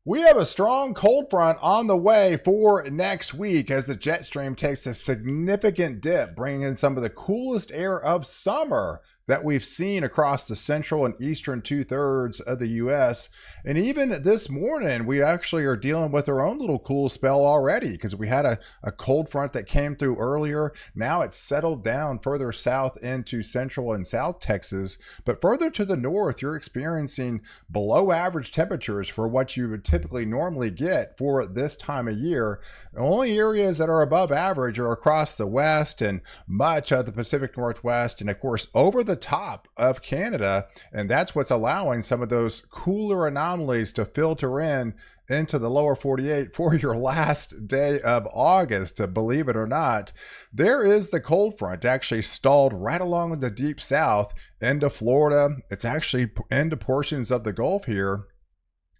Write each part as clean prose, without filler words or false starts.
We have a strong cold front on the way for next week as the jet stream takes a significant dip, bringing in some of the coolest air of summer that we've seen across the central and eastern two-thirds of the U.S. And even this morning, we actually are dealing with our own little cool spell already because we had a cold front that came through earlier. Now it's settled down further south into central and south Texas. But further to the north, you're experiencing below average temperatures for what you would typically normally get for this time of year. The only areas that are above average are across the west and much of the Pacific Northwest, and of course over the top of Canada, and that's what's allowing some of those cooler anomalies to filter in into the lower 48 for your last day of August. Believe it or not, there is the cold front actually stalled right along with the deep south into Florida. It's actually into portions of the Gulf here,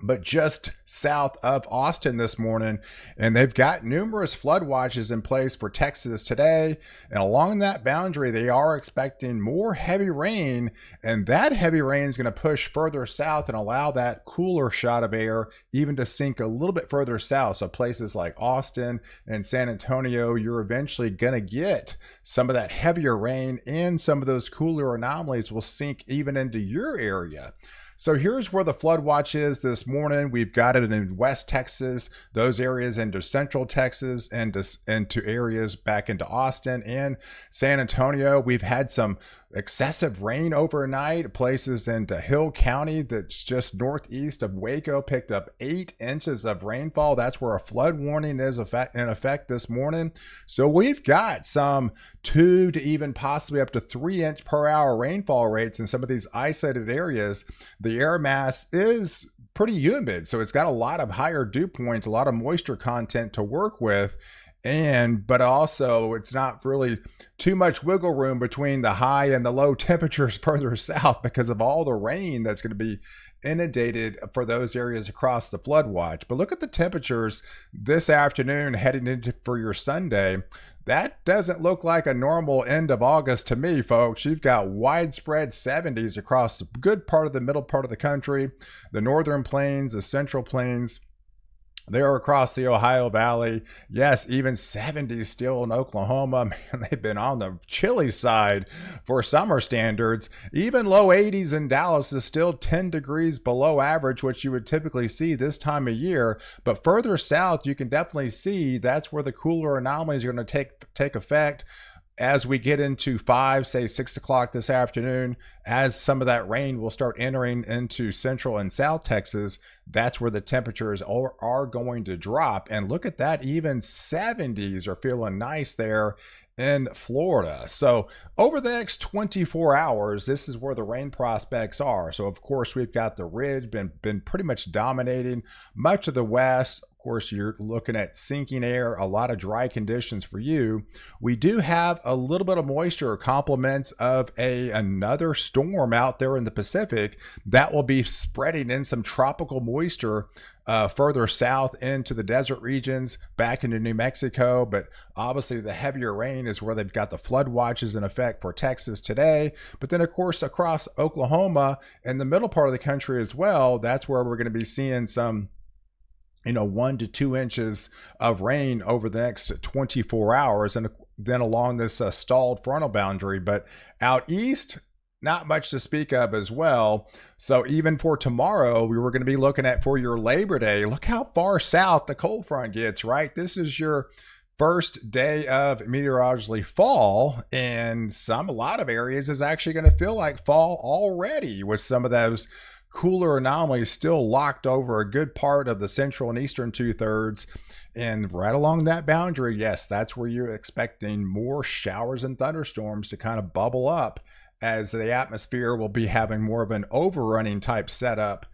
but just south of Austin this morning. And they've got numerous flood watches in place for Texas today. And along that boundary, they are expecting more heavy rain. And that heavy rain is going to push further south and allow that cooler shot of air even to sink a little bit further south. So places like Austin and San Antonio, you're eventually going to get some of that heavier rain, and some of those cooler anomalies will sink even into your area. So here's where the flood watch is this morning. We've got it in West Texas, those areas into Central Texas, and into areas back into Austin and San Antonio. We've had some excessive rain overnight. Places into Hill County that's just northeast of Waco picked up 8 inches of rainfall. That's where a flood warning is in effect this morning. So we've got some 2 to even possibly up to 3 inch per hour rainfall rates in some of these isolated areas. The air mass is pretty humid, so it's got a lot of higher dew points, a lot of moisture content to work with. But also it's not really too much wiggle room between the high and the low temperatures further south because of all the rain that's going to be inundated for those areas across the flood watch. But look at the temperatures this afternoon heading into for your Sunday. That doesn't look like a normal end of August to me, folks. You've got widespread 70s across a good part of the middle part of the country, the northern plains, the central plains. They're across the Ohio Valley. Yes, even 70s still in Oklahoma. Man, they've been on the chilly side for summer standards. Even low 80s in Dallas is still 10 degrees below average, which you would typically see this time of year. But further south, you can definitely see that's where the cooler anomalies are going to take effect. As we get into 5, say 6 o'clock this afternoon, as some of that rain will start entering into central and south Texas, that's where the temperatures are going to drop. And look at that, even 70s are feeling nice there in Florida. So over the next 24 hours, this is where the rain prospects are. So of course, we've got the ridge been pretty much dominating much of the west. Of course, you're looking at sinking air, a lot of dry conditions for you. We do have a little bit of moisture, complements of another storm out there in the Pacific that will be spreading in some tropical moisture further south into the desert regions, back into New Mexico. But obviously the heavier rain is where they've got the flood watches in effect for Texas today. But then of course across Oklahoma and the middle part of the country as well, that's where we're going to be seeing some 1 to 2 inches of rain over the next 24 hours. And then along this stalled frontal boundary. But out east, not much to speak of as well. So even for tomorrow, we were going to be looking at for your Labor Day. Look how far south the cold front gets, right? This is your first day of meteorologically fall, and a lot of areas is actually going to feel like fall already, with some of those cooler anomalies still locked over a good part of the central and eastern two-thirds. And right along that boundary, yes, that's where you're expecting more showers and thunderstorms to kind of bubble up, as the atmosphere will be having more of an overrunning type setup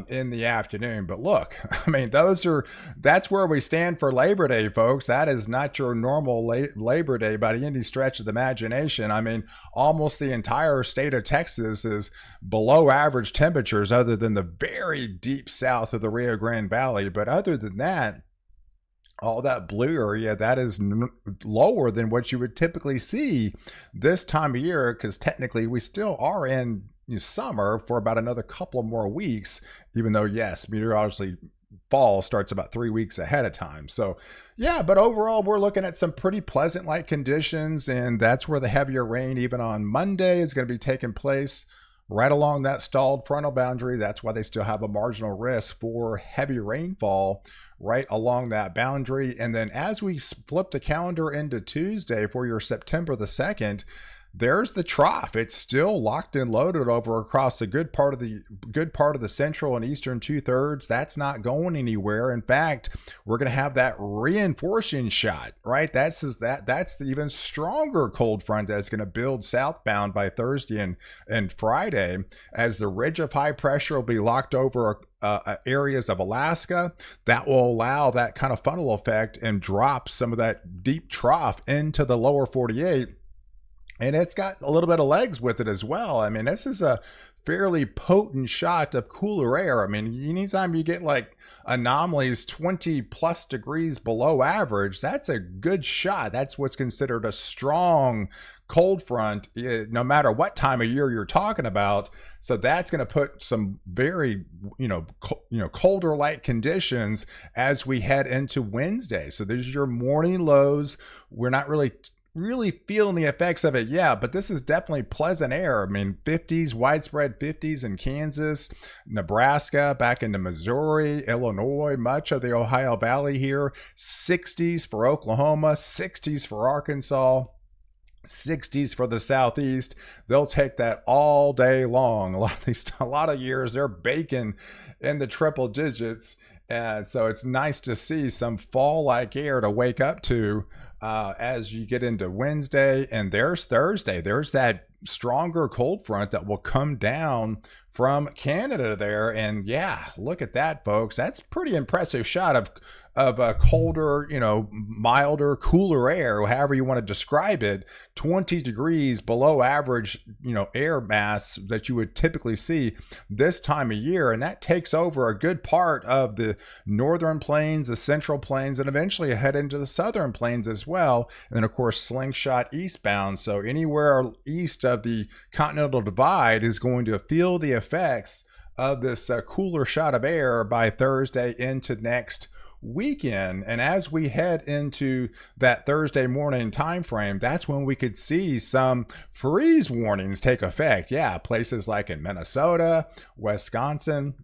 in the afternoon. But look, I mean, that's where we stand for Labor Day, folks. That is not your normal Labor Day by any stretch of the imagination. I mean, almost the entire state of Texas is below average temperatures, other than the very deep south of the Rio Grande Valley. But other than that, all that blue area, that is lower than what you would typically see this time of year, because technically we still are in summer for about another couple of more weeks, even though, yes, meteorologically fall starts about 3 weeks ahead of time. So yeah, but overall we're looking at some pretty pleasant light conditions, and that's where the heavier rain even on Monday is going to be taking place right along that stalled frontal boundary. That's why they still have a marginal risk for heavy rainfall right along that boundary. And then as we flip the calendar into Tuesday for your September the 2nd, there's the trough. It's still locked and loaded over across a good part of the central and eastern 2/3. That's not going anywhere. In fact, we're going to have that reinforcing shot, right? That's the even stronger cold front that's going to build southbound by Thursday and Friday, as the ridge of high pressure will be locked over areas of Alaska. That will allow that kind of funnel effect and drop some of that deep trough into the lower 48. And it's got a little bit of legs with it as well. I mean, this is a fairly potent shot of cooler air. I mean, anytime you get like anomalies 20 plus degrees below average, that's a good shot. That's what's considered a strong cold front, no matter what time of year you're talking about. So that's going to put some very, colder light conditions as we head into Wednesday. So there's your morning lows. We're not really feeling the effects of it, yeah, but this is definitely pleasant air. I mean, 50s, widespread 50s in Kansas, Nebraska, back into Missouri, Illinois, much of the Ohio Valley here, 60s for Oklahoma, 60s for Arkansas, 60s for the Southeast. They'll take that all day long. A lot of years they're baking in the triple digits, and so it's nice to see some fall-like air to wake up to as you get into Wednesday. And there's Thursday. There's that stronger cold front that will come down from Canada there. And yeah, look at that, folks. That's pretty impressive shot of a colder, milder, cooler air, however you want to describe it, 20 degrees below average, air mass that you would typically see this time of year. And that takes over a good part of the northern plains, the central plains, and eventually head into the southern plains as well. And then, of course, slingshot eastbound. So anywhere east of the Continental Divide is going to feel the effects of this cooler shot of air by Thursday into next weekend. And as we head into that Thursday morning time frame, that's when we could see some freeze warnings take effect. Yeah, places like in Minnesota, Wisconsin,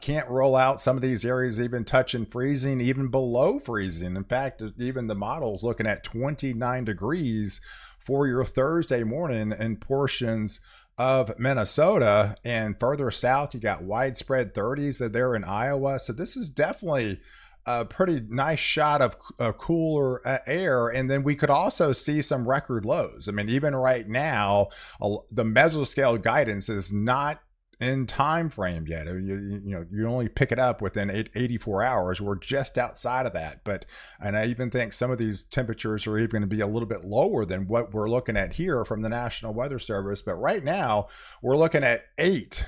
can't roll out. Some of these areas even touching freezing, even below freezing. In fact, even the model's looking at 29 degrees for your Thursday morning in portions of Minnesota. And further south, you got widespread 30s there in Iowa. So this is definitely a pretty nice shot of cooler air. And then we could also see some record lows. I mean, even right now, the mesoscale guidance is not in time frame yet. You only pick it up within 84 hours. We're just outside of that. And I even think some of these temperatures are even going to be a little bit lower than what we're looking at here from the National Weather Service. But right now we're looking at eight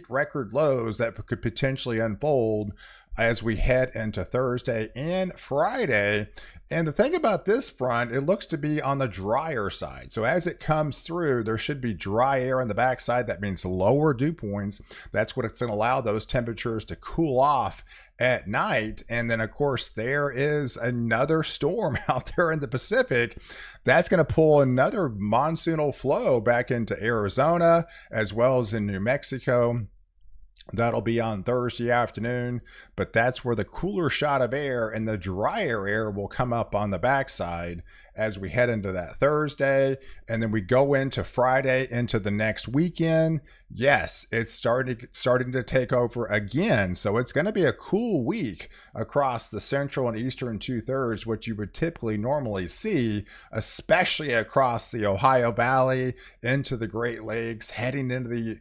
record lows that could potentially unfold as we head into Thursday and Friday. And the thing about this front, it looks to be on the drier side. So as it comes through, there should be dry air on the backside. That means lower dew points. That's what it's going to allow those temperatures to cool off at night. And then, of course, there is another storm out there in the Pacific that's going to pull another monsoonal flow back into Arizona as well as in New Mexico. That'll be on Thursday afternoon, but that's where the cooler shot of air and the drier air will come up on the backside as we head into that Thursday. And then we go into Friday into the next weekend. Yes, it's starting to take over again. So it's going to be a cool week across the central and eastern 2/3, which you would typically normally see, especially across the Ohio Valley into the Great Lakes, heading into the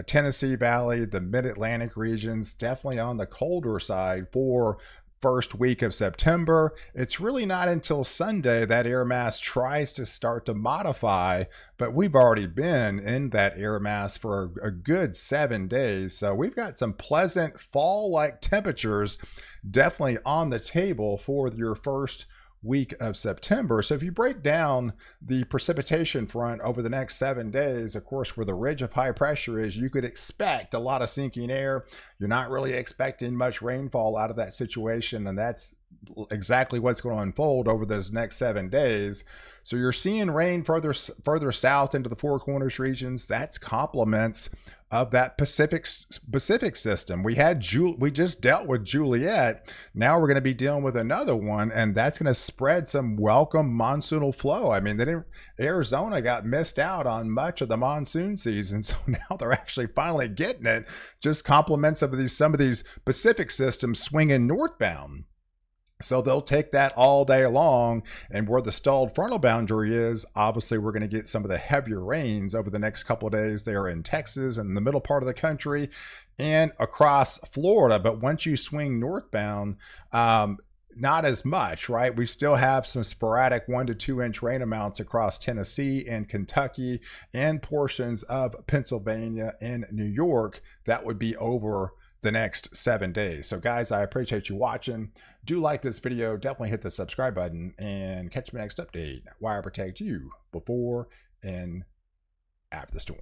Tennessee Valley, the Mid-Atlantic regions, definitely on the colder side for first week of September. It's really not until Sunday that air mass tries to start to modify, but we've already been in that air mass for a good 7 days. So we've got some pleasant fall-like temperatures definitely on the table for your first week of September. So if you break down the precipitation front over the next 7 days, of course, where the ridge of high pressure is, you could expect a lot of sinking air. You're not really expecting much rainfall out of that situation, and that's exactly what's going to unfold over those next 7 days. So you're seeing rain further south into the Four Corners regions. That's complements of that Pacific system. We just dealt with Juliet. Now we're going to be dealing with another one, and that's going to spread some welcome monsoonal flow. I mean, Arizona got missed out on much of the monsoon season, so now they're actually finally getting it. Just complements of some of these Pacific systems swinging northbound. So they'll take that all day long, and where the stalled frontal boundary is, obviously we're going to get some of the heavier rains over the next couple of days there in Texas and the middle part of the country and across Florida. But once you swing northbound, not as much, right? We still have some sporadic 1 to 2 inch rain amounts across Tennessee and Kentucky and portions of Pennsylvania and New York. That would be over the next 7 days. So guys, I appreciate you watching. Do like this video, definitely hit the subscribe button, and catch my next update where I protect you before and after the storm.